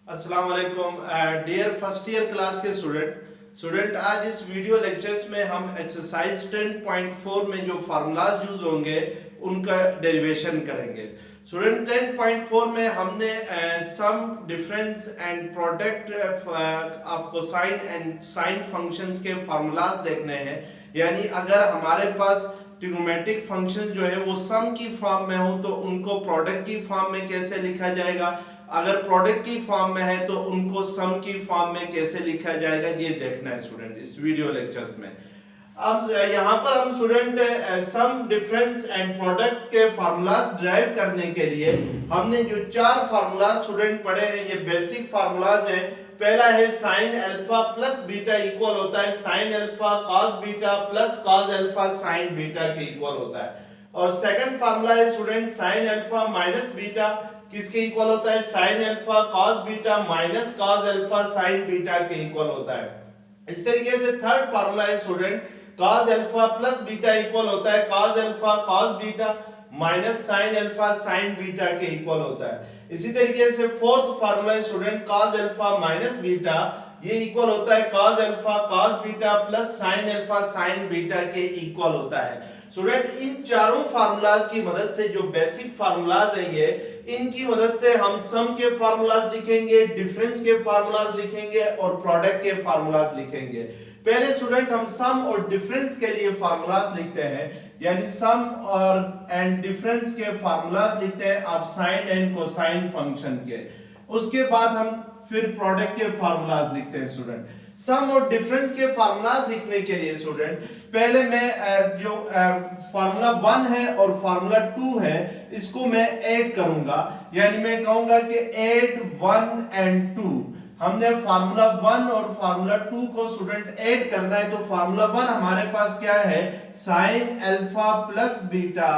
अस्सलाम वालेकुम dear first year class के स्टूडेंट आज इस वीडियो लेक्चर्स में हम एक्सरसाइज 10.4 में जो फार्मूलाज यूज होंगे उनका डेरिवेशन करेंगे। स्टूडेंट 10.4 में हमने sum difference and product of cosine and sine functions के फार्मूलाज देखने हैं। यानी अगर हमारे पास ट्रिग्नोमेट्रिक फंक्शन जो है वो सम की फॉर्म में हो तो उनको प्रोडक्ट की फॉर्म में कैसे लिखा जाएगा, अगर प्रोडक्ट की फॉर्म में है तो उनको सम की फॉर्म में कैसे लिखा जाएगा, ये देखना है स्टूडेंट इस वीडियो लेक्चर्स में। अब यहाँ पर हम student sum difference and product के फार्मूलाज ड्राइव करने के लिए हमने जो चार फार्मूलाज स्टूडेंट पढ़े हैं ये बेसिक फार्मूलाज हैं। पहला है sine alpha plus beta equal होता है sine alpha cos beta plus cos alpha sine beta के इक्वल होता है। और सेकंड फार्मूला है student sine alpha minus beta किसके इक्वल होता है, sine alpha cos beta minus cos alpha sine beta के इक्वल होता है। इस तरीके से थर्ड फार्मूला है student cos alpha plus beta equal होता है cos alpha cos beta minus sine alpha sine beta के इक्वल होता है। इसी तरीके से फोर्थ फार्मूला है student cos alpha minus beta ये इक्वल होता है cos alpha cos beta plus sine alpha sine beta के इक्वल होता है। स्टूडेंट इन चारों फार्मूलाज की मदद से जो बेसिक फार्मूलाज है ये इनकी मदद से हम सम के फार्मूलाज लिखेंगे, डिफरेंस के फार्मूलाज लिखेंगे और प्रोडक्ट के फार्मूलाज लिखेंगे। पहले स्टूडेंट हम सम और डिफरेंस के लिए फार्मूलाज लिखते हैं, यानी सम और एंड डिफरेंस के फार्मूलाज लिखते हैं आप साइन एंड कोसाइन फंक्शन के। उसके बाद हम फिर प्रोडक्ट के फार्मूलाज लिखते हैं स्टूडेंट। सम और डिफरेंस के फार्मूलाज लिखने के लिए स्टूडेंट पहले मैं जो फार्मूला 1 है और फार्मूला 2 है इसको मैं ऐड करूंगा, यानी मैं कहूंगा कि ऐड 1 एंड 2। हमने फार्मूला 1 और फार्मूला 2 को स्टूडेंट ऐड करना है। तो फार्मूला 1 हमारे पास क्या है, साइन अल्फा प्लस बीटा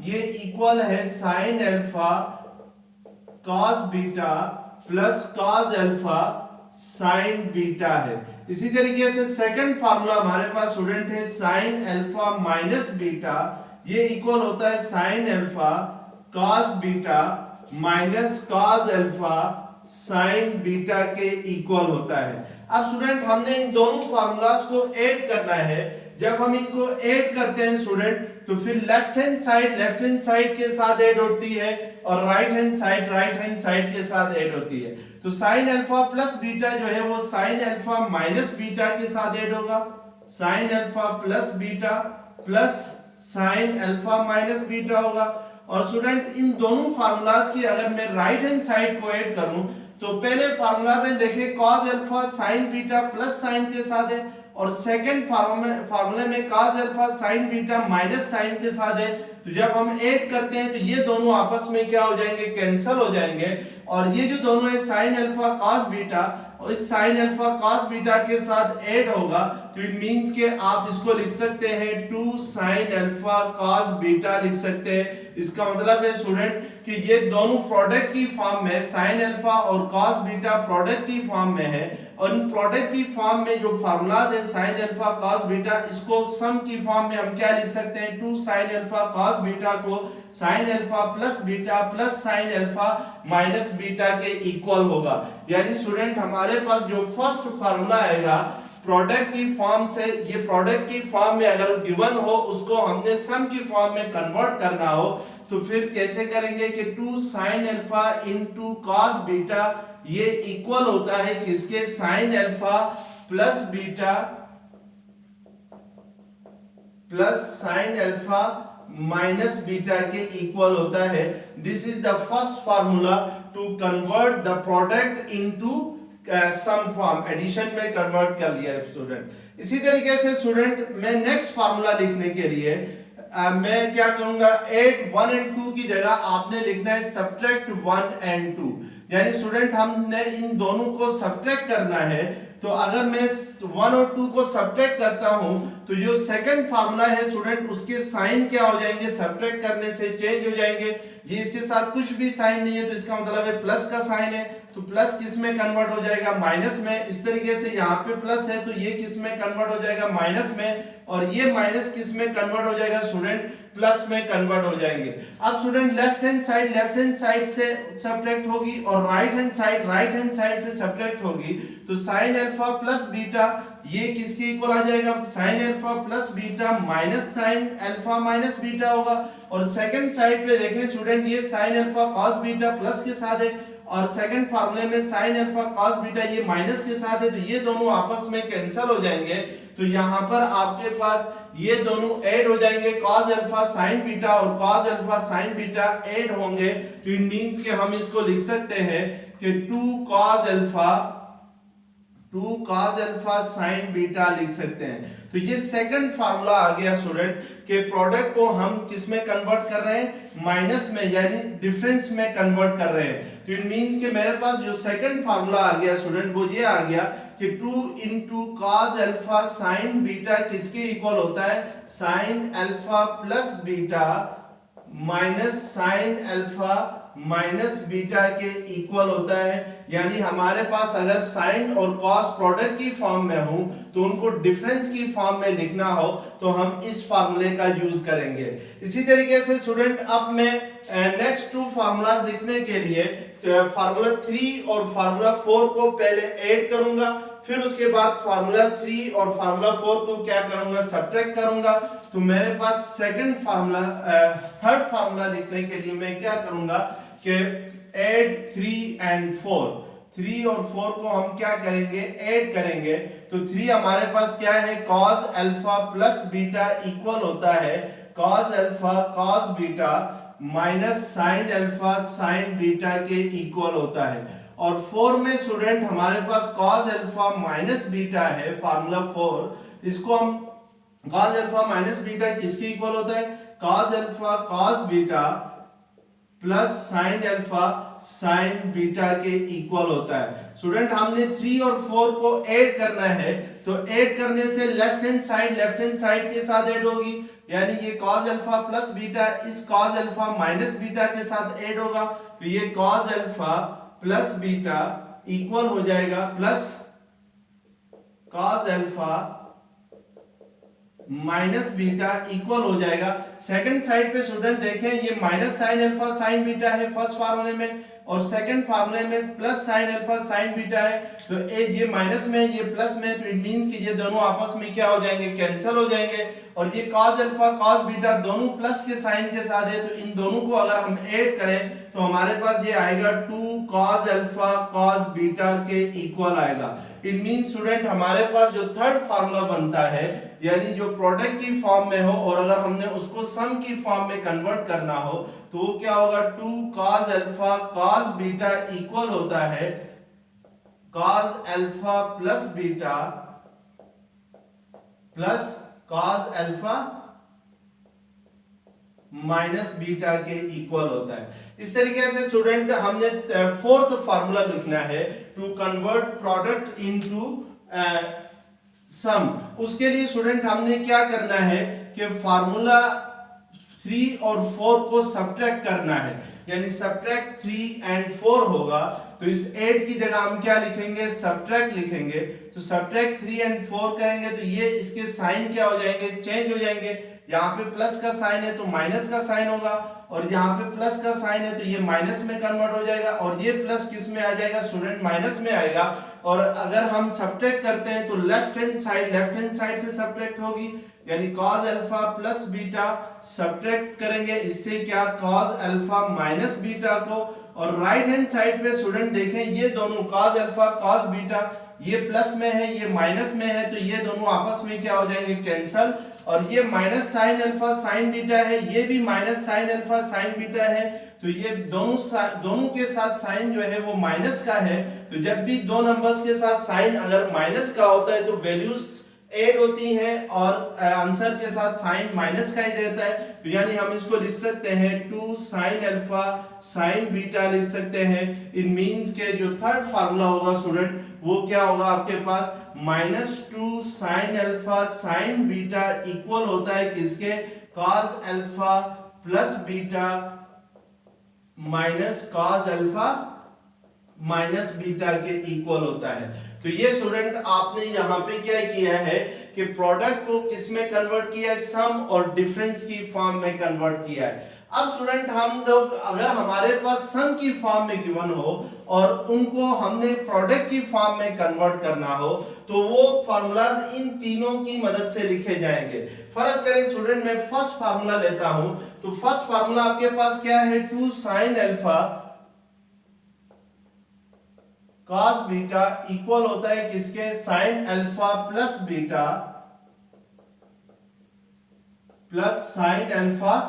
ये इक्वल है sine alpha cos beta plus cos alpha sine beta है। इसी तरीके से सेकंड फार्मूला हमारे पास स्टूडेंट है साइन अल्फा माइनस बीटा ये इक्वल होता है sine alpha cos beta minus cos alpha sine beta के इक्वल होता है। अब स्टूडेंट हमने इन दोनों फार्मूलाज को ऐड करना है। जब हम इनको ऐड करते हैं स्टूडेंट तो फिर लेफ्ट हैंड साइड के साथ ऐड होती है और राइट हैंड साइड के साथ ऐड होती है। तो साइन अल्फा प्लस बीटा जो है वो साइन अल्फा माइनस बीटा के साथ ऐड होगा, sine alpha plus beta plus sine alpha minus beta होगा। और स्टूडेंट इन दोनों फार्मूलाज की अगर मैं राइट हैंड साइड को ऐड करूं तो पहले फार्मूला में देखिए cos alpha sine beta plus sine के साथ है और सेकंड फार्मूले में cos alpha sine beta minus sine के साथ है। तो जब हम ऐड करते हैं तो ये दोनों आपस में क्या हो जाएंगे, कैंसिल हो जाएंगे। और ये जो दोनों है साइन अल्फा कॉस बीटा और इस साइन अल्फा कॉस बीटा के साथ ऐड होगा तो इट मींस कि आप इसको लिख सकते हैं 2 साइन अल्फा कॉस बीटा लिख सकते हैं। इसका मतलब है स्टूडेंट कि ये दोनों प्रोडक्ट की फॉर्म में साइन अल्फा और कॉस बीटा प्रोडक्ट की फॉर्म में है और इन प्रोडक्ट की फॉर्म में जो फार्मूलाज है साइन अल्फा कॉस बीटा इसको सम की फॉर्म में हम क्या लिख सकते हैं 2 साइन अल्फा कॉस बीटा को sign alpha plus beta plus sine alpha minus beta के इक्वल होगा। यानी स्टूडेंट हमारे पास जो फर्स्ट फार्मूला आएगा प्रोडक्ट की फॉर्म से, ये प्रोडक्ट की फॉर्म में अगर गिवन हो उसको हमने सम की फॉर्म में कन्वर्ट करना हो तो फिर कैसे करेंगे कि 2 sine alpha into cos beta ये इक्वल होता है किसके, sine alpha plus beta plus sine alpha minus beta के इक्वल होता है। This is the first formula to convert the product into sum form, addition में कन्वर्ट कर लिया है स्टूडेंट। इसी तरीके से स्टूडेंट मैं नेक्स्ट फार्मूला लिखने के लिए मैं क्या करूंगा, ऐड 1 एंड 2 की जगह आपने लिखना है सब्ट्रैक्ट 1 एंड 2। यानी स्टूडेंट हमने इन दोनों को सब्ट्रैक्ट करना है। तो अगर मैं 1 और 2 को सब्ट्रैक्ट करता हूं तो जो सेकंड फार्मूला है स्टूडेंट उसके साइन क्या हो जाएंगे, सब्ट्रैक्ट करने से चेंज हो जाएंगे। ये इसके साथ कुछ भी साइन नहीं है तो इसका मतलब है प्लस का साइन है। तो प्लस किस में कन्वर्ट हो जाएगा, माइनस में। इस तरीके से यहाँ पे प्लस है तो ये किस में कन्वर्ट हो जाएगा, माइनस में, और ये माइनस किस में कन्वर्ट हो जाएगा स्टूडेंट, प्लस में कन्वर्ट हो जाएंगे। अब स्टूडेंट लेफ्ट हैंड साइड से सब्ट्रैक्ट होगी और राइट हैंड साइड से सब्ट्रैक्ट होगी, तो साइन अल्फा प्लस बीटा ये किसके इक्वल आ जाएगा, sign alpha plus beta minus sine alpha minus beta होगा। और सेकंड साइड पे देखें स्टूडेंट, ये sign alpha cos beta plus के साथ है और सेकंड फार्मूले में साइन अल्फा कॉस बीटा ये माइनस के साथ है, तो ये दोनों आपस में कैंसिल हो जाएंगे। तो यहाँ पर आपके पास ये दोनों ऐड हो जाएंगे, कॉस अल्फा साइन बीटा और cos alpha sine beta add होंगे, तो इट मींस कि हम इसको लिख सकते हैं कि 2 cos अल्फा साइन बीटा लिख सकते हैं। तो ये सेकंड फार्मूला आ गया स्टूडेंट के प्रोडक्ट को हम किस में कन्वर्ट कर रहे हैं, माइनस में, यानी डिफरेंस में कन्वर्ट कर रहे हैं। तो इट मींस कि मेरे पास जो सेकंड फार्मूला आ गया स्टूडेंट वो ये आ गया कि 2 cos अल्फा साइन बीटा किसके इक्वल होता है, sine alpha plus beta minus sine alpha minus beta के इक्वल होता है। यानी हमारे पास अगर साइन और कॉस प्रोडक्ट की फॉर्म में हो तो उनको डिफरेंस की फॉर्म में लिखना हो तो हम इस फार्मूले का यूज करेंगे। इसी तरीके से स्टूडेंट अब मैं नेक्स्ट 2 फार्मूलाज लिखने के लिए फार्मूला 3 और फार्मूला 4 को पहले ऐड करूंगा, फिर उसके बाद फार्मूला 3 और फार्मूला 4 को क्या करूंगा, सब्ट्रैक्ट करूंगा। तो मेरे पास थर्ड फार्मूला लिखने के लिए मैं क्या करूंगा कि ऐड 3 and 4, 3 और 4 को हम क्या करेंगे, ऐड करेंगे। तो 3 हमारे पास क्या है, cos alpha plus beta equal होता है cos alpha cos beta minus sine alpha sine beta के इक्वल होता है। और 4 में स्टूडेंट हमारे पास cos अल्फा माइनस बीटा है, फार्मूला 4, इसको हम cos अल्फा माइनस बीटा किसके इक्वल होता है, cos alpha cos beta plus sine alpha sine beta के इक्वल होता है। स्टूडेंट हमने 3 और 4 को ऐड करना है, तो ऐड करने से लेफ्ट हैंड साइड के साथ ऐड होगी, यानी ये cos अल्फा प्लस बीटा इस cos अल्फा माइनस बीटा के साथ ऐड होगा, तो ये cos alpha plus beta equal हो जाएगा plus cos alpha minus beta equal हो जाएगा। सेकंड साइड पे स्टूडेंट देखें ये minus sine alpha sine beta है फर्स्ट फार्मूले में, और सेकंड फार्मूले में plus sine alpha sine beta है। तो ये माइनस में ये प्लस में, तो इट मींस कि ये दोनों आपस में क्या हो जाएंगे, कैंसिल हो जाएंगे। और ये cos अल्फा cos बीटा दोनों प्लस के साइन के साथ है, तो इन दोनों को अगर हम ऐड करें तो हमारे पास ये आएगा 2 cos अल्फा cos बीटा के इक्वल आएगा। इट मीन स्टूडेंट हमारे पास जो थर्ड फार्मूला बनता है, यानी जो प्रोडक्ट की फॉर्म में हो और अगर हमने उसको सम की फॉर्म में कन्वर्ट करना हो तो वो क्या होगा, 2 cos alpha cos beta equal होता है cos alpha plus beta plus cos alpha minus beta के इक्वल होता है। इस तरीके से स्टूडेंट हमने फोर्थ फार्मूला लिखना है टू कन्वर्ट प्रोडक्ट इनटू सम। उसके लिए स्टूडेंट हमने क्या करना है कि फार्मूला 3 और 4 को सब्ट्रैक्ट करना है, यानी सब्ट्रैक्ट 3 and 4 होगा, तो इस 8 की जगह हम क्या लिखेंगे, सब्ट्रैक्ट लिखेंगे। तो सब्ट्रैक्ट 3 and 4 करेंगे तो ये इसके साइन क्या हो जाएंगे, चेंज हो जाएंगे। यहाँ पे प्लस का साइन है तो माइनस का साइन होगा, और यहाँ पे प्लस का साइन है तो ये माइनस में कन्वर्ट हो जाएगा, और ये प्लस किस में आ जाएगा स्टूडेंट, माइनस में आएगा। और अगर हम सब्ट्रैक्ट करते हैं तो लेफ्ट हैंड साइड से सब्ट्रैक्ट होगी, यानी cos alpha plus beta subtract करेंगे, इससे क्या cos अल्फा माइनस बीटा को। और राइट हैंड साइड पे स्टूडेंट देखें ये दोनों cos अल्फा cos बीटा ये प्लस में है ये माइनस में है, तो ये दोनों आपस में क्या हो जाएंगे, कैंसल। और ये minus sine alpha sine beta है, ये भी minus sine alpha sine beta है, तो ये दोनों के साथ साइन जो है वो माइनस का है। तो जब भी दो नंबर्स के साथ साइन अगर माइनस का होता है तो वैल्यूज ऐड होती हैं और आंसर के साथ साइन माइनस का ही रहता है। तो यानी हम इसको लिख सकते हैं 2 साइन अल्फा साइन बीटा लिख सकते हैं। इट मींस के जो थर्ड फार्मूला होगा स्टूडेंट वो क्या होगा आपके पास, -2 sine alpha sine beta equal होता है किसके, cos alpha plus beta minus cos alpha minus beta के इक्वल होता है। तो ये स्टूडेंट आपने यहाँ पे क्या किया है कि प्रोडक्ट को किस में कन्वर्ट किया है, सम और डिफरेंस की फॉर्म में कन्वर्ट किया है। अब स्टूडेंट हम लोग अगर हमारे पास सम की फॉर्म में गिवन हो और उनको हमने प्रोडक्ट की फॉर्म में कन्वर्ट करना हो तो वो फार्मूलाज इन तीनों की मदद से लिखे जाएंगे। फर्ज करें स्टूडेंट मैं फर्स्ट फार्मूला लेता हूं, तो फर्स्ट फार्मूला आपके पास क्या है, 2 sin alpha cos beta equal होता है किसके, sin alpha plus beta plus sin alpha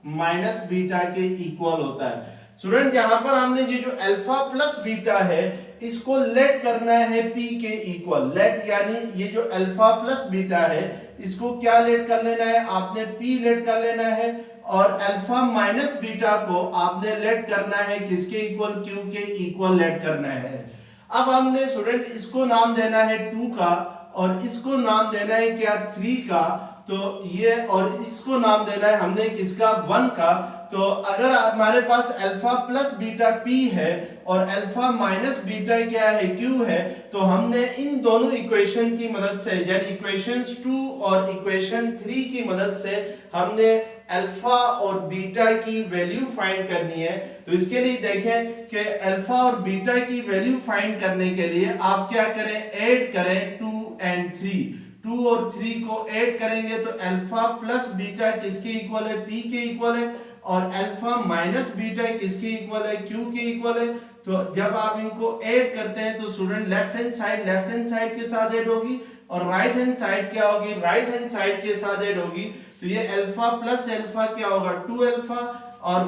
minus beta के इक्वल होता है। स्टूडेंट यहां पर हमने ये जो अल्फा प्लस बीटा है इसको लेट करना है p के इक्वल। लेट यानी ये जो अल्फा प्लस बीटा है इसको क्या लेट कर लेना है, आपने p लेट कर लेना है और अल्फा माइनस बीटा को आपने लेट करना है किसके इक्वल, q के इक्वल लेट करना है। अब हमने स्टूडेंट इसको नाम देना है 2 का और इसको नाम देना है क्या 3 का, तो ये और इसको नाम देना है हमने किसका 1 का। तो अगर हमारे पास अल्फा प्लस बीटा p है और अल्फा माइनस बीटा क्या है q है, तो हमने इन दोनों इक्वेशन की मदद से यानी इक्वेशंस 2 और इक्वेशन 3 की मदद से हमने अल्फा और बीटा की वैल्यू फाइंड करनी है। तो इसके लिए देखें कि अल्फा और बीटा की वैल्यू फाइंड करने के लिए आप क्या करें, ऐड करें 2 और 3। 2 और 3 को ऐड करेंगे तो अल्फा प्लस बीटा किसके इक्वल है, p के इक्वल है और अल्फा माइनस बीटा किसके इक्वल है, q के इक्वल है। तो जब आप इनको ऐड करते हैं तो स्टूडेंट लेफ्ट हैंड साइड के साथ ऐड होगी और राइट हैंड साइड क्या होगी, राइट हैंड साइड के साथ ऐड होगी। तो ये अल्फा प्लस अल्फा क्या होगा 2 अल्फा और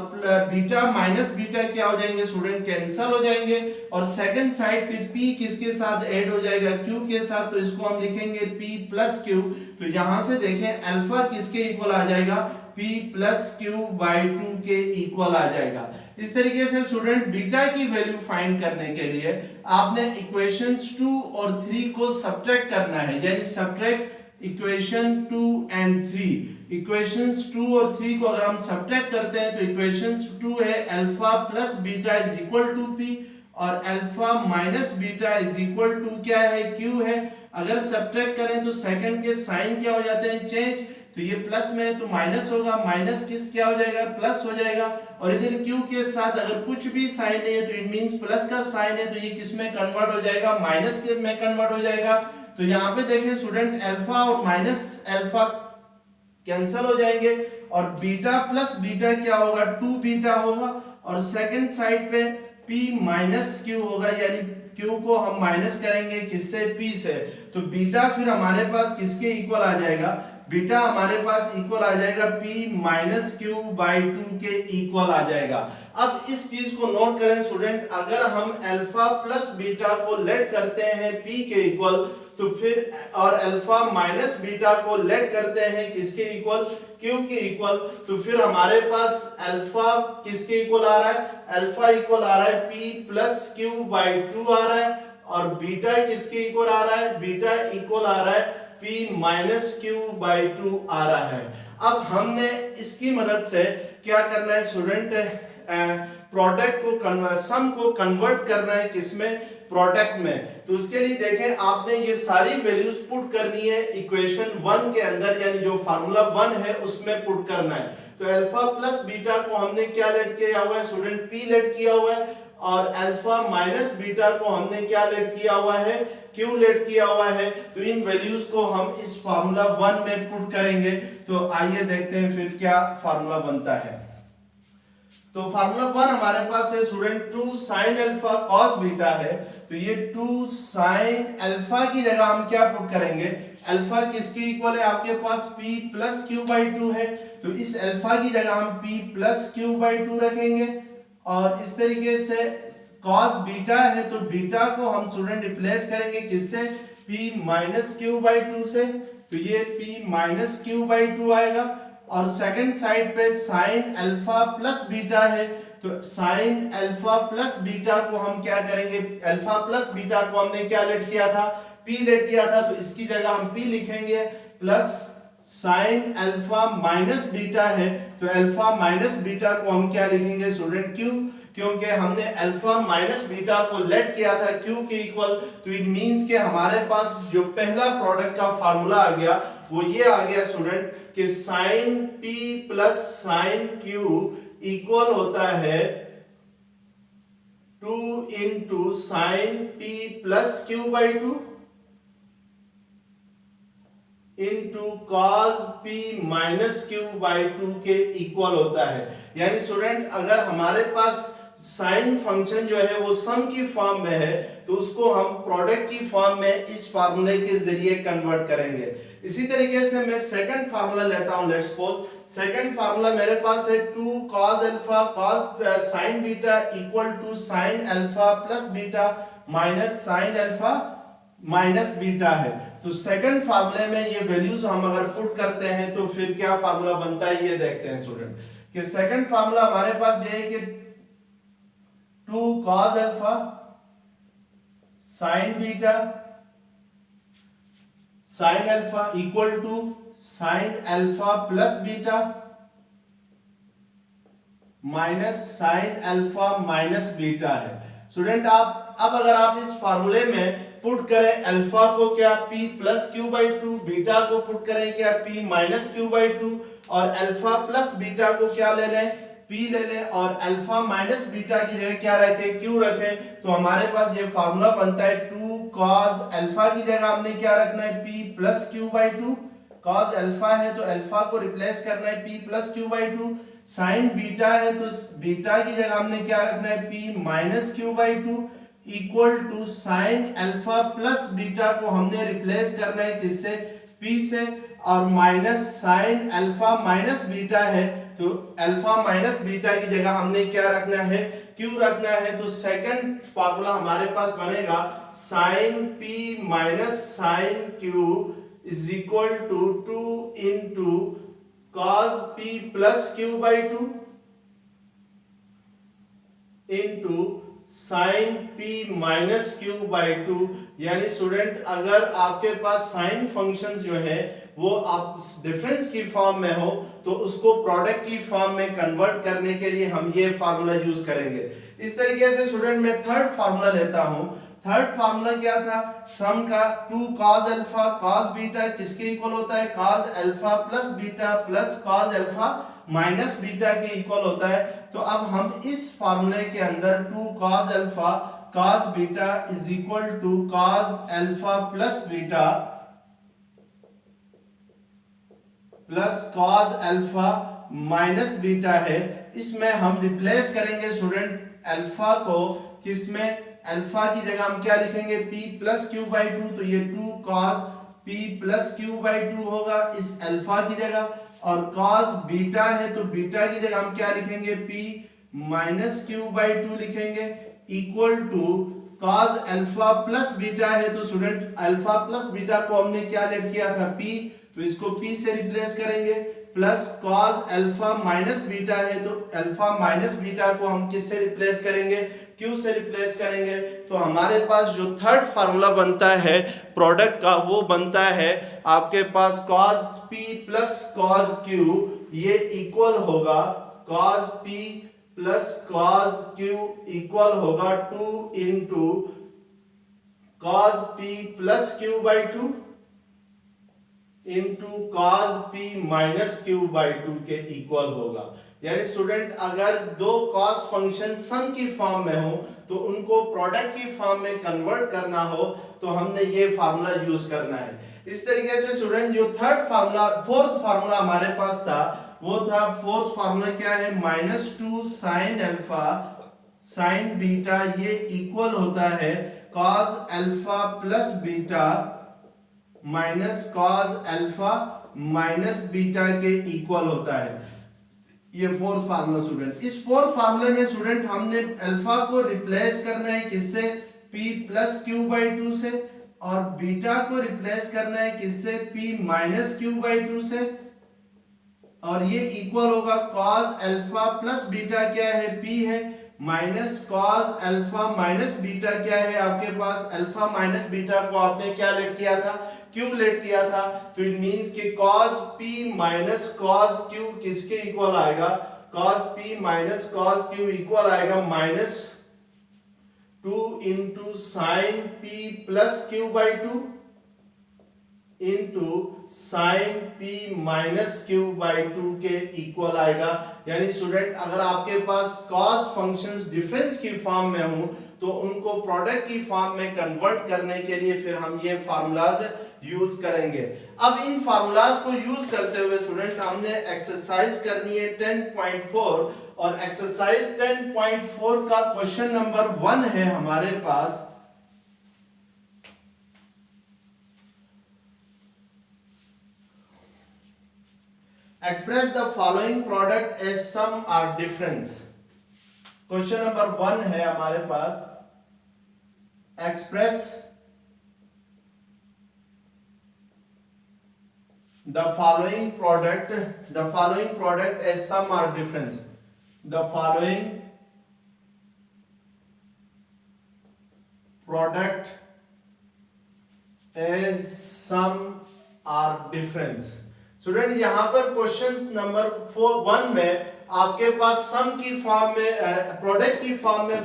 बीटा माइनस बीटा क्या हो जाएंगे स्टूडेंट, कैंसिल हो जाएंगे और सेकंड साइड पे p किसके साथ ऐड हो जाएगा, q के साथ। तो इसको हम लिखेंगे p प्लस q। तो यहां से देखें अल्फा किसके इक्वल आ जाएगा, p प्लस q बाई 2 के इक्वल आ जाएगा। इस तरीके से स्टूडेंट बीटा की वैल्यू फाइंड करने के लिए आपने इक्वेशंस 2 और 3 को सब्ट्रैक्ट करना है, यानी सब्ट्रैक्ट इक्वेशन 2 एंड 3। इक्वेशंस 2 और 3 को अगर हम सब्ट्रैक्ट करते हैं तो इक्वेशंस 2 है alpha plus beta is equal to p और alpha minus beta is equal to क्या है, q है। अगर सब्ट्रैक्ट करें तो सेकंड के साइन क्या हो जाते हैं, चेंज। तो ये प्लस में है तो माइनस होगा, माइनस किस क्या हो जाएगा, प्लस हो जाएगा। और इधर q के साथ अगर कुछ भी साइन नहीं है तो इट मींस प्लस का साइन है तो ये किस में कन्वर्ट हो जाएगा, माइनस के में कन्वर्ट हो जाएगा। तो यहाँ पे देखें स्टूडेंट अल्फा और माइनस अल्फा कैंसिल हो जाएंगे और बीटा प्लस बीटा क्या होगा, 2 बीटा होगा और सेकंड साइड पे p माइनस q होगा, यानी q को हम माइनस करेंगे किससे, p से। तो बीटा फिर हमारे पास किसके इक्वल आ जाएगा, बीटा हमारे पास इक्वल आ जाएगा p माइनस q बाई 2 के इक्वल आ जाएगा। अब इस चीज को नोट करें स्टूडेंट, अगर हम अल्फा प्लस बीटा को लेट करते हैं p के इक्वल तो फिर और अल्फा माइनस बीटा को लेट करते हैं किसके इक्वल, q के इक्वल, तो फिर हमारे पास अल्फा किसके इक्वल आ रहा है, अल्फा इक्वल आ रहा है p प्लस q बाई 2 आ रहा है और बीटा किसके इक्वल आ रहा है, बीटा इक्वल आ रहा है p माइनस q बाई 2 आ रहा है। अब हमने इसकी मदद से क्या करना है स्टूडेंट, प्रोडक्ट को सम को कन्वर्ट करना है किसमें, प्रोडक्ट में। तो उसके लिए देखें आपने ये सारी वैल्यूज पुट करनी है इक्वेशन 1 के अंदर, यानी जो फार्मूला 1 है उसमें पुट करना है। तो अल्फा प्लस बीटा को हमने क्या लेट किया हुआ है स्टूडेंट, p लेट किया हुआ है और अल्फा माइनस बीटा को हमने क्या लेट किया हुआ है, q लेट किया हुआ है। तो इन वैल्यूज को हम इस फार्मूला 1 में पुट करेंगे। तो आइए देखते हैं फिर क्या फार्मूला बनता है। तो फार्मूला 1 हमारे पास है student 2 sin alpha cos beta है। तो ये 2 sin अल्फा की जगह हम क्या पुट करेंगे, अल्फा किसके इक्वल है आपके पास, p प्लस q बाई 2 है। तो इस अल्फा की जगह हम p प्लस q बाई 2 रखेंगे और इस तरीके से cos बीटा है तो बीटा को हम स्टूडेंट रिप्लेस करेंगे किससे, p माइनस q बाई 2 से। तो ये p माइनस q बाई 2 आएगा और सेकंड साइड पे sin अल्फा प्लस बीटा है तो sin अल्फा प्लस बीटा को हम क्या करेंगे, अल्फा प्लस बीटा को हमने क्या लेट किया था, p लेट किया था। तो इसकी जगह हम p लिखेंगे plus sine alpha minus beta है, तो अल्फा माइनस बीटा को हम क्या लिखेंगे स्टूडेंट क्यू, क्योंकि हमने अल्फा माइनस बीटा को लेट किया था क्यू के इक्वल, तो इट मींस कि हमारे पास जो पहला प्रोडक्ट का फार्मूला आ गया वो ये आ गया स्टूडेंट कि sine p plus sine q equal होता है 2 into sine p plus q by 2 into cos p minus q by 2 के इक्वल होता है। यानी स्टूडेंट अगर हमारे पास साइन फंक्शन जो है वो सम की फॉर्म में है तो उसको हम प्रोडक्ट की फॉर्म में इस फार्मूले के जरिए कन्वर्ट करेंगे। इसी तरीके से मैं सेकंड फार्मूला लेता हूं। लेट्स सपोज सेकंड फार्मूला मेरे पास है 2 cos alpha cos sin beta equal to sin alpha plus beta minus sin alpha minus beta है। तो सेकंड फार्मूले में ये वैल्यूज हम अगर पुट करते हैं तो फिर क्या फार्मूला बनता है ये देखते हैं स्टूडेंट कि सेकंड फार्मूला हमारे पास ये है कि 2 cos alpha sin beta sin alpha equal to sin alpha plus beta minus sin alpha minus beta है। स्टूडेंट आप अब अगर आप इस फार्मूले में पुट करें अल्फा को क्या p plus q by 2, beta को पुट करें क्या p माइनस क्यू बाई 2 और अल्फा प्लस बीटा को क्या ले लें p ले लें और अल्फा माइनस बीटा की जगह क्या रखें q रखें, तो हमारे पास ये फार्मूला बनता है 2 cos अल्फा की जगह हमने क्या रखना है p plus q by 2, cos alpha है तो अल्फा को रिप्लेस करना है p plus q by 2, sign beta है तो बीटा की जगह हमने क्या रखना है p minus q by 2 equal to sine alpha plus beta को हमने रिप्लेस करना है किससे p से और minus sine alpha minus beta है तो अल्फा माइनस बीटा की जगह हमने क्या रखना है q रखना है। तो सेकंड फार्मूला हमारे पास बनेगा sine p minus sine q is equal to 2 into cos p plus q by 2 into sine p minus q by 2। यानी स्टूडेंट अगर आपके पास साइन फंक्शंस जो है वो आप डिफरेंस की फॉर्म में हो तो उसको प्रोडक्ट की फॉर्म में कन्वर्ट करने के लिए हम ये फार्मूला यूज करेंगे। इस तरीके से स्टूडेंट मैं थर्ड फार्मूला लेता हूं। थर्ड फार्मूला क्या था सम का 2 cos अल्फा cos बीटा किसके इक्वल होता है cos alpha plus beta plus cos alpha minus beta के इक्वल होता है। तो अब हम इस फार्मूले के अंदर 2 cos alpha cos beta is equal to cos alpha plus beta plus cos alpha minus beta है, इसमें हम रिप्लेस करेंगे स्टूडेंट अल्फा को किसमें अल्फा की जगह हम क्या लिखेंगे p प्लस क्यू बाई 2, तो ये 2 cos p plus q by 2 होगा इस अल्फा की जगह और cos बीटा है तो बीटा की जगह हम क्या लिखेंगे p माइनस क्यू बाई 2 लिखेंगे equal to cos alpha plus beta है तो स्टूडेंट अल्फा प्लस बीटा को हमने क्या लेट किया था p, तो इसको p से रिप्लेस करेंगे plus cos alpha minus beta है तो अल्फा माइनस बीटा को हम किससे रिप्लेस करेंगे q से रिप्लेस करेंगे। तो हमारे पास जो थर्ड फार्मूला बनता है प्रोडक्ट का वो बनता है आपके पास cos p plus cos q ये इक्वल होगा cos p plus cos q equal होगा 2 into cos p plus q by 2 into cos p minus q by 2 के इक्वल होगा। यानी स्टूडेंट अगर दो cos फंक्शन सम की फॉर्म में हो तो उनको प्रोडक्ट की फॉर्म में कन्वर्ट करना हो तो हमने ये फार्मूला यूज करना है। इस तरीके से स्टूडेंट जो थर्ड फार्मूला फोर्थ फार्मूला हमारे पास था वो था फोर्थ फार्मूला क्या है -2 sin अल्फा sin बीटा ये इक्वल होता है cos alpha plus beta minus cos alpha minus beta के इक्वल होता है। ये फोर्थ फार्मूला स्टूडेंट। इस फोर्थ फार्मूले में स्टूडेंट हमने अल्फा को रिप्लेस करना है किससे p प्लस क्यू बाई 2 से और बीटा को रिप्लेस करना है किससे p माइनस क्यू बाई 2 से और ये इक्वल होगा cos अल्फा प्लस बीटा क्या है p है minus cos alpha minus beta क्या है आपके पास अल्फा माइनस बीटा को आपने क्या लेट किया था क्यू लेट किया था, तो इट मींस कि cos p minus cos q किसके इक्वल आएगा, cos p minus cos q equal आएगा -2 into sine p plus q by 2 into sine p minus q by 2 के इक्वल आएगा। यानी स्टूडेंट अगर आपके पास cos फंक्शंस डिफरेंस की फॉर्म में हो तो उनको प्रोडक्ट की फॉर्म में कन्वर्ट करने के लिए फिर हम ये फार्मूलाज यूज करेंगे। अब इन फार्मूलाज को यूज करते हुए स्टूडेंट हमने एक्सरसाइज करनी है 10.4 और एक्सरसाइज 10.4 का क्वेश्चन नंबर 1 है हमारे पास। Express the following product as sum or difference. Question number 1 है हमारे पास, express the following product as sum or difference, the following product as sum or difference। Student यहां पर क्वेश्चन नंबर 1 में आपके पास सम की फॉर्म में प्रोडक्ट की फॉर्म में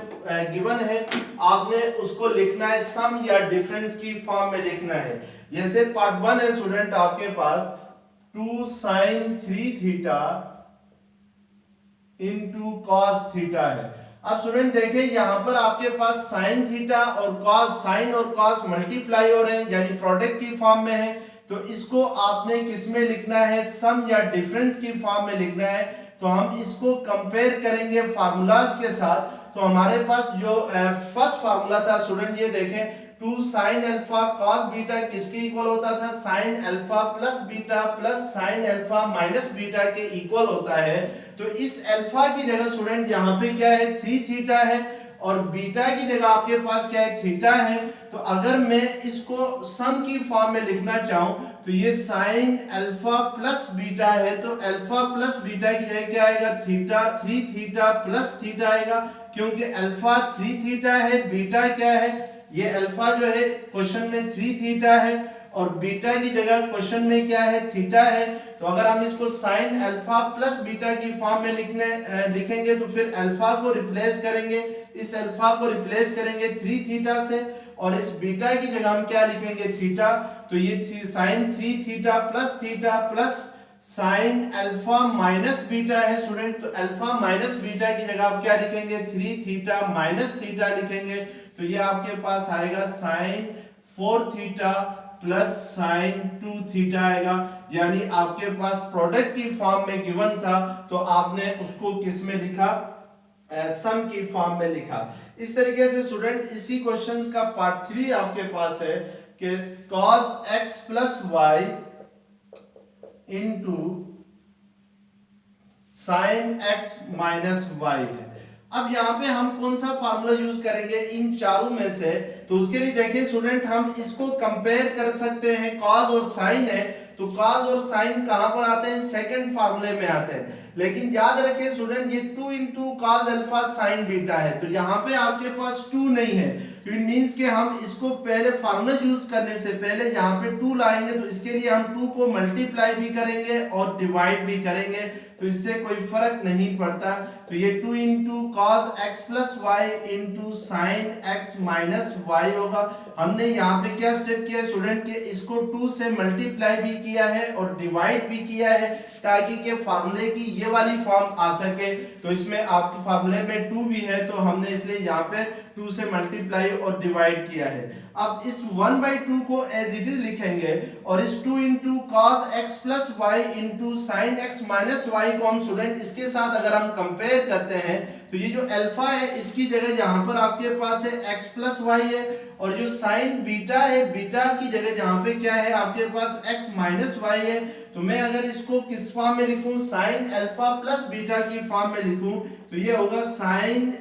गिवन है, आपने उसको लिखना है सम या डिफरेंस की फॉर्म में लिखना है। जैसे पार्ट 1 है स्टूडेंट आपके पास 2 sin 3 theta into cos theta है। अब स्टूडेंट देखिए यहां पर आपके पास साइन थीटा और कॉस, साइन और कॉस मल्टीप्लाई हो रहे हैं यानी प्रोडक्ट की फॉर्म में है, तो इसको आपने किस में लिखना है, सम या डिफरेंस की फॉर्म में लिखना है। तो हम इसको कंपेयर करेंगे फार्मूलाज के साथ। तो हमारे पास जो फर्स्ट फार्मूला था स्टूडेंट ये देखें 2 sin अल्फा cos बीटा किसके इक्वल होता था, sin alpha plus beta plus sin alpha minus beta के इक्वल होता है। तो इस अल्फा की जगह स्टूडेंट यहाँ पे क्या है 3 थीटा है और बीटा की जगह आपके पास क्या है थीटा है। तो अगर मैं इसको सम की फॉर्म में लिखना चाहूं तो ये sin अल्फा प्लस बीटा है, तो अल्फा प्लस बीटा की जगह क्या आएगा थीटा, 3 थीटा प्लस थीटा आएगा, क्योंकि अल्फा 3 थीटा है, बीटा क्या है, ये अल्फा जो है क्वेश्चन में 3 थीटा है और बीटा की जगह क्वेश्चन में क्या है थीटा है। तो अगर हम इसको sin अल्फा प्लस बीटा की फॉर्म में लिखेंगे तो फिर अल्फा को रिप्लेस करेंगे, इस अल्फा को रिप्लेस करेंगे 3 थीटा से और इस बीटा की जगह हम क्या लिखेंगे थीटा। तो ये sin 3 theta plus sin alpha minus beta है स्टूडेंट। तो अल्फा माइनस बीटा की जगह आप क्या लिखेंगे 3 थीटा माइनस थीटा लिखेंगे। तो ये आपके पास आएगा sin 4 theta plus sin 2 theta आएगा। यानी आपके पास प्रोडक्ट की फॉर्म में गिवन था तो आपने उसको किस में लिखा, सम की फॉर्म में लिखा। इस तरीके से स्टूडेंट इसी क्वेश्चंस का पार्ट 3 आपके पास है कि cos x plus y into sine x minus y है। अब यहाँ पे हम कौन सा फार्मूला यूज करेंगे इन चारों में से, तो उसके लिए देखिए स्टूडेंट हम इसको कंपेयर कर सकते हैं। कॉस और साइन है तो कॉस और साइन कहां पर आते हैं, सेकंड फार्मूले में आते हैं। लेकिन याद रखें स्टूडेंट ये 2 into cos alpha sine beta है, तो यहाँ पे आपके पास 2 नहीं है, तो इट मींस कि हम इसको पहले फार्मूला यूज करने से पहले यहाँ पे 2 लाएंगे, तो इसके लिए हम 2 को मल्टीप्लाई भी करेंगे और डिवाइड भी करेंगे, तो इससे कोई फर्क नहीं पड़ता। तो ये 2 into cos x plus y into sine x minus y होगा। हमने यहाँ पे क्या स्टेप किया स्टूडेंट के इसको 2 से मल्टीप्लाई भी किया है और डिवाइड भी किया है ताकि के फार्मूले की ये वाली फॉर्म आ सके। तो इसमें आपके फार्मूले में 2 भी है तो हमने इसलिए यहाँ पे 2 से मल्टीप्लाई और डिवाइड किया है। अब इस 1/2 को एज इट इज लिखेंगे और इस 2 into cos x plus y into sine x minus y को हम स्टूडेंट इसके साथ अगर हम कंपेयर करते हैं तो ये जो अल्फा है इसकी जगह यहाँ पर आपके पास है एक्स प्लस वाई है और जो साइन बीटा है बीटा की जगह जहाँ पे क्या है आपके पास एक्स माइनस वाई है। तो मैं अगर इसको किस फॉर्म में लिखूं, साइन अल्फा प्लस बीटा की फॉर्म में लिखूं तो ये होगा साइन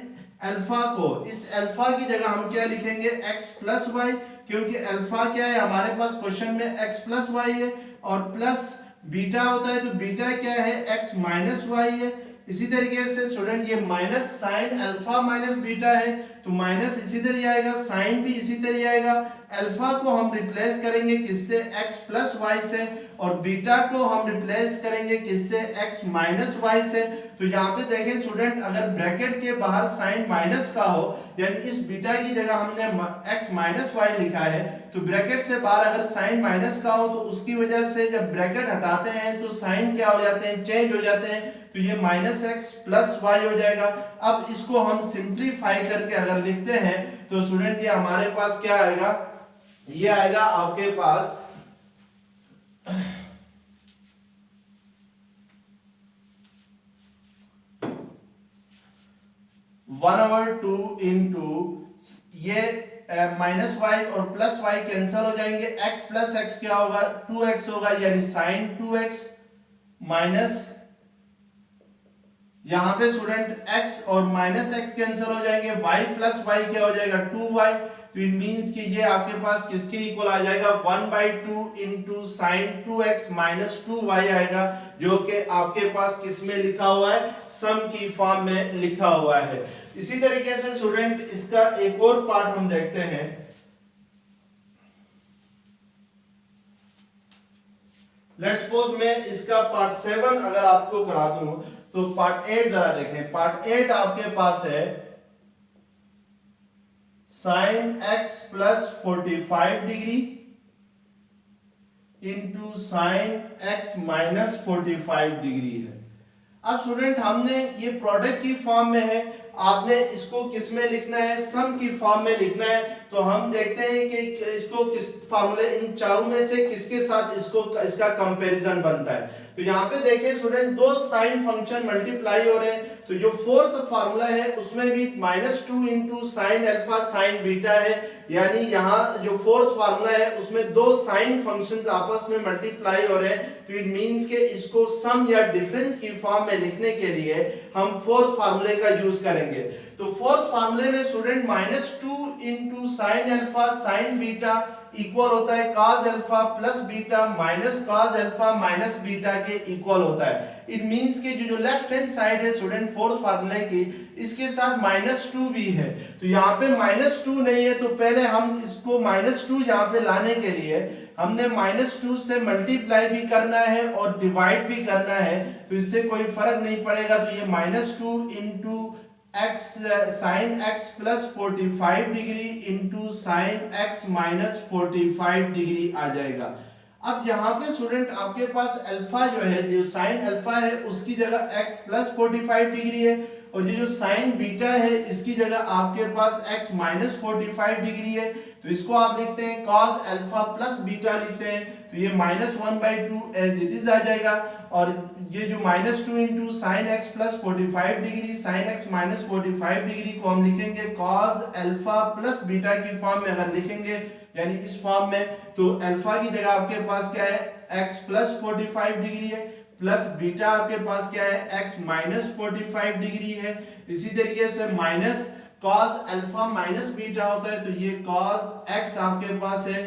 अल्फा को इस अल्फा की जगह हम क्या लिखेंगे x प्लस वाई, क्योंकि अल्फा क्या है हमारे पास क्वेश्चन में x प्लस वाई है और प्लस बीटा होता है तो बीटा क्या है x माइनस वाई है। इसी तरीके से स्टूडेंट ये minus sine alpha minus beta है, तो माइनस इसी तरह आएगा, साइन भी इसी तरह आएगा। अल्फा को हम रिप्लेस करेंगे किससे, x प्लस वाई से, और बीटा को हम रिप्लेस करेंगे किससे, x माइनस वाई से। तो यहाँ पे देखें स्टूडेंट, अगर ब्रैकेट के बाहर साइन माइनस का हो, यानी इस बीटा की जगह हमने x माइनस वाई लिखा है, तो ब्रैकेट से बाहर अगर साइन माइनस का हो तो उसकी वजह से जब ब्रैकेट हटाते हैं तो साइन क्या हो जाते हैं, चेंज हो जाते हैं, तो ये माइनस एक्स प्लस वाई हो जाएगा। अब इसको हम सिंप्लीफाई करके अगर लिखते हैं तो स्टूडेंट ये हमारे पास क्या आएगा, ये आएगा आपके पास 1/2 इंटू ये माइनस वाई और प्लस वाई कैंसिल हो जाएंगे, x प्लस एक्स क्या होगा, 2x होगा, यानी साइन 2x माइनस यहां पे स्टूडेंट x और माइनस x कैंसिल हो जाएंगे, y प्लस y क्या हो जाएगा, 2y। तो इट मींस कि ये आपके पास किसके इक्वल आ जाएगा, 1/2 into sine 2x minus 2y आएगा, जो कि आपके पास किस में लिखा हुआ है, सम की फॉर्म में लिखा हुआ है। इसी तरीके से स्टूडेंट इसका एक और पार्ट हम देखते हैं। लेट्स सपोज मैं इसका पार्ट 7 अगर आपको करा दूं, तो पार्ट 8 जरा देखें। पार्ट 8 आपके पास है sine x plus 45 degree into sine x minus 45 degree है। अब स्टूडेंट हमने ये प्रोडक्ट की फॉर्म में है, आपने इसको किस में लिखना है, सम की फॉर्म में लिखना है। तो हम देखते हैं कि इसको किस फार्मूले, इन चारों में से किसके साथ इसका कंपैरिजन बनता है। तो यहाँ पे देखें स्टूडेंट, दो साइन फंक्शन मल्टीप्लाई हो रहे हैं, तो जो फोर्थ फार्मूला है उसमें भी -2 into sine alpha sine beta है, यानी यहाँ जो फोर्थ फार्मूला है उसमें दो साइन फंक्शंस आपस में मल्टीप्लाई हो रहे हैं। तो इट मींस के इसको सम या डिफरेंस की फॉर्म में लिखने के लिए हम फोर्थ फार्मूले का यूज करेंगे। तो फोर्थ फार्मूले में student -2 into sine alpha sine beta equal होता है cos alpha plus beta minus cos alpha minus beta के इक्वल होता है। इट मींस कि जो लेफ्ट हैंड साइड है स्टूडेंट फोर्थ फार्मूले की, इसके साथ -2 भी है। तो यहाँ पे -2 नहीं है, तो पहले हम इसको -2 यहाँ पे लाने के लिए हमने -2 से मल्टीप्लाई भी करना है और डिवाइड भी करना है, तो इससे कोई फर्क नहीं पड़ेगा। तो ये -2 into x sine x plus 45 degree into sine x minus 45 degree आ जाएगा। अब यहाँ पे स्टूडेंट आपके पास अल्फा जो है, जो साइन अल्फा है उसकी जगह x प्लस 45 डिग्री है, और ये जो साइन बीटा है इसकी जगह आपके पास x माइनस 45 डिग्री है। तो इसको आप लिखते हैं cos अल्फा प्लस बीटा लिखते हैं, तो ये -1/2 एज इट इज आ जाएगा। और ये जो -2 into sine x plus 45 degree sine x minus 45 degree को हम लिखेंगे cos अल्फा प्लस बीटा की फॉर्म में अगर लिखेंगे, यानी इस फॉर्म में, तो अल्फा की जगह आपके पास क्या है, x प्लस 45 डिग्री है, प्लस बीटा आपके पास क्या है, x माइनस 45 डिग्री है। इसी तरीके से minus cos alpha minus beta होता है, तो ये cos x आपके पास है,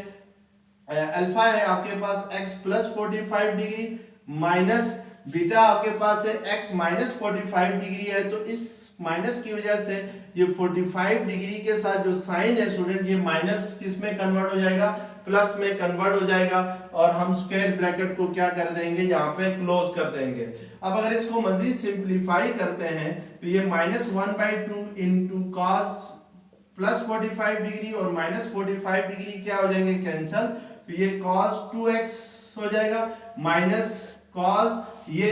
अल्फा है आपके पास x plus 45 degree minus beta आपके पास है x माइनस 45 डिग्री है। तो इस माइनस की वजह से ये 45 डिग्री के साथ जो साइन है स्टूडेंट, ये माइनस किस में कन्वर्ट हो जाएगा, प्लस में कन्वर्ट हो जाएगा, और हम स्क्वायर ब्रैकेट को क्या कर देंगे, यहाँ पे क्लोज कर देंगे। अब अगर इसको मजीद सिंप्लीफाई करते हैं तो ये -1/2 इंटू कॉस प्लस 45 डिग्री और माइनस 45 डिग्री क्या हो जाएंगे, कैंसल, तो ये cos 2x हो जाएगा, माइनस cos ये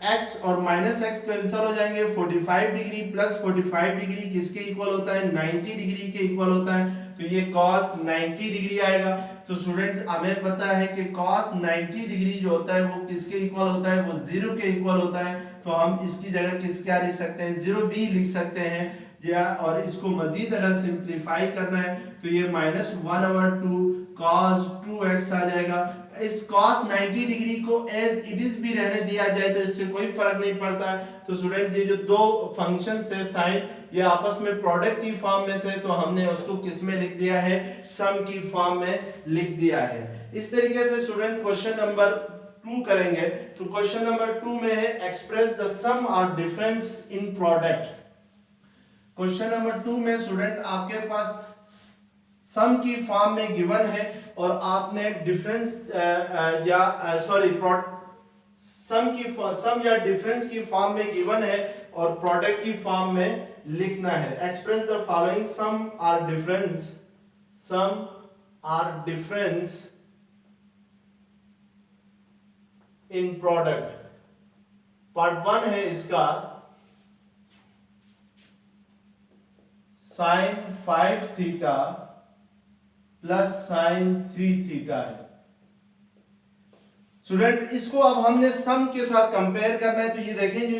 x और माइनस x कैंसिल हो जाएंगे, 45 डिग्री प्लस 45 डिग्री किसके इक्वल होता है, 90 डिग्री के इक्वल होता है, तो ये cos 90 डिग्री आएगा। तो स्टूडेंट हमें पता है कि cos 90 डिग्री जो होता है वो किसके इक्वल होता है, वो 0 के इक्वल होता है। तो हम इसकी जगह क्या लिख सकते हैं, 0 भी लिख सकते हैं, या और इसको मजीद अगर सिंप्लीफाई करना है तो ये -1/2 cos 2x आ जाएगा। इस cos 90 डिग्री को एज इट इज भी रहने दिया जाए तो इससे कोई फर्क नहीं पड़ता है। तो स्टूडेंट ये जो दो फंक्शंस थे साइन, ये आपस में प्रोडक्ट की फॉर्म में थे, तो हमने उसको किस में लिख दिया है, सम की फॉर्म में लिख दिया है। इस तरीके से स्टूडेंट क्वेश्चन नंबर 2 करेंगे। तो क्वेश्चन नंबर 2 में है express the some or difference in product. Question number 2 में स्टूडेंट आपके पास सम की फॉर्म में गिवन है और आपने डिफरेंस सम या डिफरेंस की फॉर्म में गिवन है और प्रोडक्ट की फॉर्म में लिखना है। Express the following some or difference in product. Part 1 है इसका sin 5 theta plus sin 3 theta है। स्टूडेंट इसको अब हमने सम के साथ कंपेयर करना है। तो ये देखें जो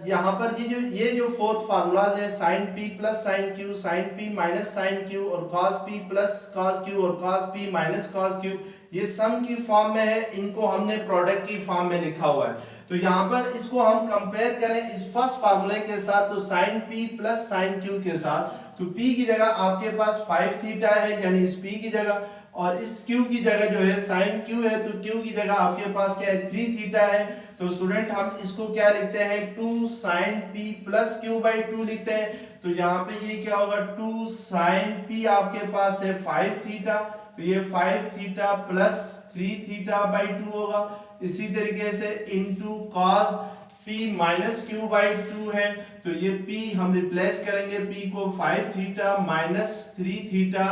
यहां पर ये जो फोर्थ फार्मूलाज है sin p plus sin q, sin p minus sin q और cos p plus cos q और cos p minus cos q, ये सम की फॉर्म में है। इनको हमने प्रोडक्ट की फॉर्म में लिखा हुआ है। तो यहाँ पर इसको हम कंपेयर करें इस फर्स्ट फार्मूले के साथ, तो sin p plus sin q के साथ, तो p की जगह आपके पास 5 थीटा है यानी इस p की जगह, और इस q की जगह जो है sin q है, तो q की जगह आपके पास क्या है 3 थीटा है। तो स्टूडेंट हम इसको क्या लिखते हैं 2 sin p plus q by 2 लिखते हैं। तो यहाँ पे ये क्या होगा 2 sin p आपके पास है 5 थीटा, तो ये 5 थीटा प्लस 3 थीटा बाई 2 होगा। इसी तरीके से into cos p minus q by 2 है, तो ये p हम रिप्लेस करेंगे, p को 5 theta minus 3 theta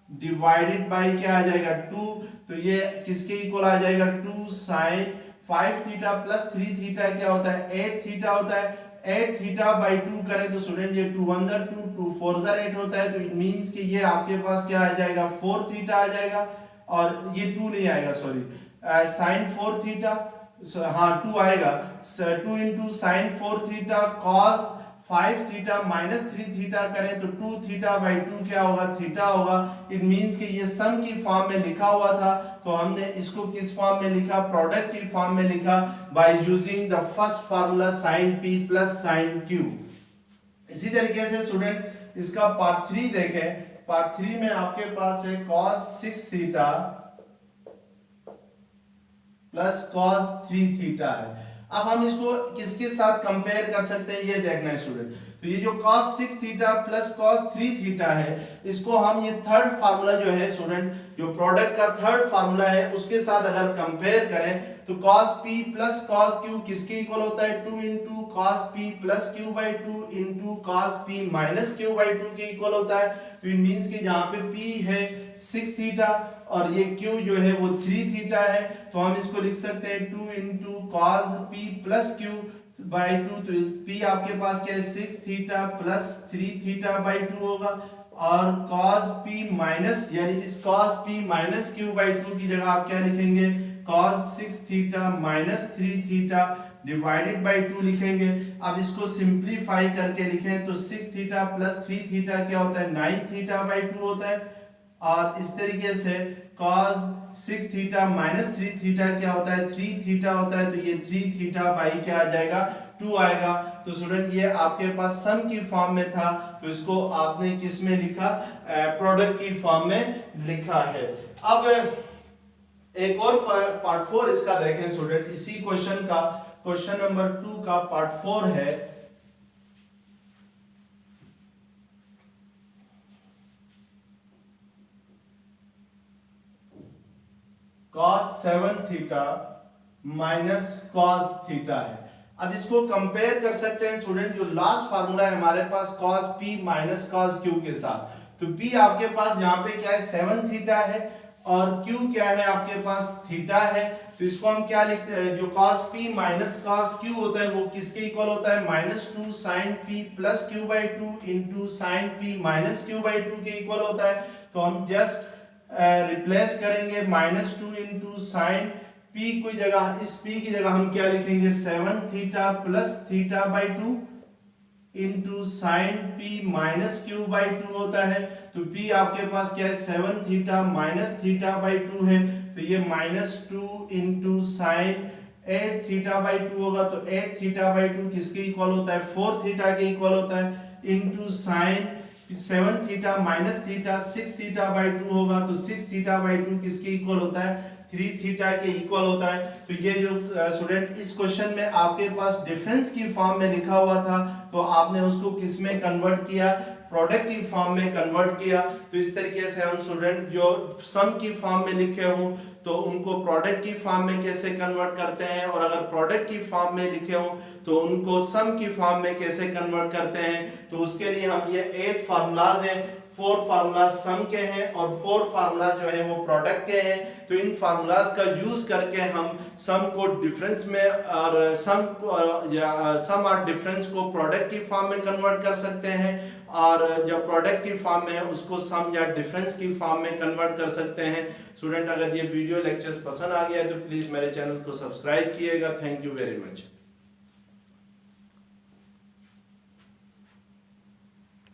divided by क्या आ जाएगा 2, तो ये किसके इक्वल आ जाएगा 2 sin 5 थीटा प्लस 3 थीटा क्या होता है 8 थीटा होता है। 8 थीटा बाई 2 करें तो स्टूडेंट ये 2 1 2 2 4 8 होता है, तो इट मींस कि ये आपके पास क्या आ जाएगा 4 थीटा आ जाएगा, और ये 2 नहीं आएगा सॉरी sin 4 थीटा, हाँ 2 आएगा, 2 into sign 4 theta cos 5 theta minus 3 theta करें तो 2 थीटा बाई 2 क्या होगा थीटा होगा। इट मींस कि ये सम की फॉर्म में लिखा हुआ था, तो हमने इसको किस फॉर्म में लिखा प्रोडक्ट की फॉर्म में लिखा by using the first formula sin p plus sin q। इसी तरीके से स्टूडेंट इसका पार्ट 3 देखें। पार्ट 3 में आपके पास है cos 6 theta plus cos 3 theta है। अब हम इसको किसके साथ कंपेयर कर सकते हैं ये देखना है स्टूडेंट। तो ये जो cos 6 theta plus cos 3 theta है, इसको हम ये थर्ड फार्मूला जो है स्टूडेंट, जो प्रोडक्ट का थर्ड फार्मूला है उसके साथ अगर कंपेयर करें तो cos p plus cos q किसके इक्वल होता है 2 into cos p plus q by 2 into cos p minus q by 2 के इक्वल होता है। तो इट मींस कि जहाँ पे p है 6 थीटा और ये q जो है वो 3 थीटा है, तो हम इसको लिख सकते हैं 2 into cos p plus q by 2, तो p आपके पास क्या है 6 थीटा प्लस 3 थीटा बाई 2 होगा, और cos p माइनस यानी इस cos p minus q by 2 की जगह आप क्या लिखेंगे cos 6 theta minus 3 theta divided by 2 लिखेंगे। अब इसको सिंप्लीफाई करके लिखें तो 6 थीटा प्लस 3 थीटा क्या होता है 9 थीटा बाई 2 होता है, और इस तरीके से cos 6 थीटा माइनस 3 थीटा क्या होता है 3 थीटा होता है, तो ये 3 थीटा बाई क्या आ जाएगा 2 आएगा। तो स्टूडेंट ये आपके पास सम की फॉर्म में था, तो इसको आपने किस में लिखा प्रोडक्ट की फॉर्म में लिखा है। अब एक और पार्ट 4 इसका देखें स्टूडेंट, इसी क्वेश्चन का क्वेश्चन नंबर 2 का पार्ट 4 है cos 7 theta minus cos theta है। अब इसको कंपेयर कर सकते हैं स्टूडेंट, जो लास्ट फार्मूला है हमारे पास cos p minus cos q के साथ, तो p आपके पास यहाँ पे क्या है 7 थीटा है और q क्या है आपके पास थीटा है, तो इसको हम क्या लिखते हैं जो cos p minus cos q होता है वो किसके इक्वल होता है -2 sin p plus q by 2 into sin p minus q by 2 के इक्वल होता है। तो हम जस्ट रिप्लेस करेंगे -2 इंटू साइन p की जगह, इस p की जगह हम क्या लिखेंगे 7 theta plus theta by 2 into sine p minus q by 2 होता है। तो p आपके पास क्या है 7 थीटा माइनस थीटा बाई 2 है, तो ये -2 इंटू साइन 8 थीटा बाई 2 होगा, तो 8 थीटा बाई 2 किसके इक्वल होता है 4 थीटा के इक्वल होता है, into sine 7 theta minus theta 6 theta by 2 होगा, तो 6 थीटा बाई 2 किसके इक्वल होता है 3 थीटा के इक्वल होता है। तो ये जो स्टूडेंट इस क्वेश्चन में आपके पास डिफरेंस की फॉर्म में लिखा हुआ था, तो आपने उसको किस में कन्वर्ट किया, प्रोडक्ट की फॉर्म में कन्वर्ट किया। तो इस तरीके से हम स्टूडेंट जो सम की फॉर्म में लिखे हों तो उनको प्रोडक्ट की फॉर्म में कैसे कन्वर्ट करते हैं, और अगर प्रोडक्ट की फॉर्म में लिखे हों तो उनको सम की फॉर्म में कैसे कन्वर्ट करते हैं। तो उसके लिए हम ये 8 फार्मूलाज हैं, 4 फार्मूलाज सम के हैं और 4 फार्मूलाज जो है वो प्रोडक्ट के हैं। तो इन फार्मूलाज का यूज करके हम सम को डिफरेंस में और सम और डिफरेंस को प्रोडक्ट की फॉर्म में कन्वर्ट कर सकते हैं, और जो प्रोडक्ट की फॉर्म में है उसको सम या डिफरेंस की फॉर्म में कन्वर्ट कर सकते हैं। स्टूडेंट अगर ये वीडियो लेक्चर्स पसंद आ गया है तो प्लीज़ मेरे चैनल को सब्सक्राइब कीजिएगा। Thank you very much.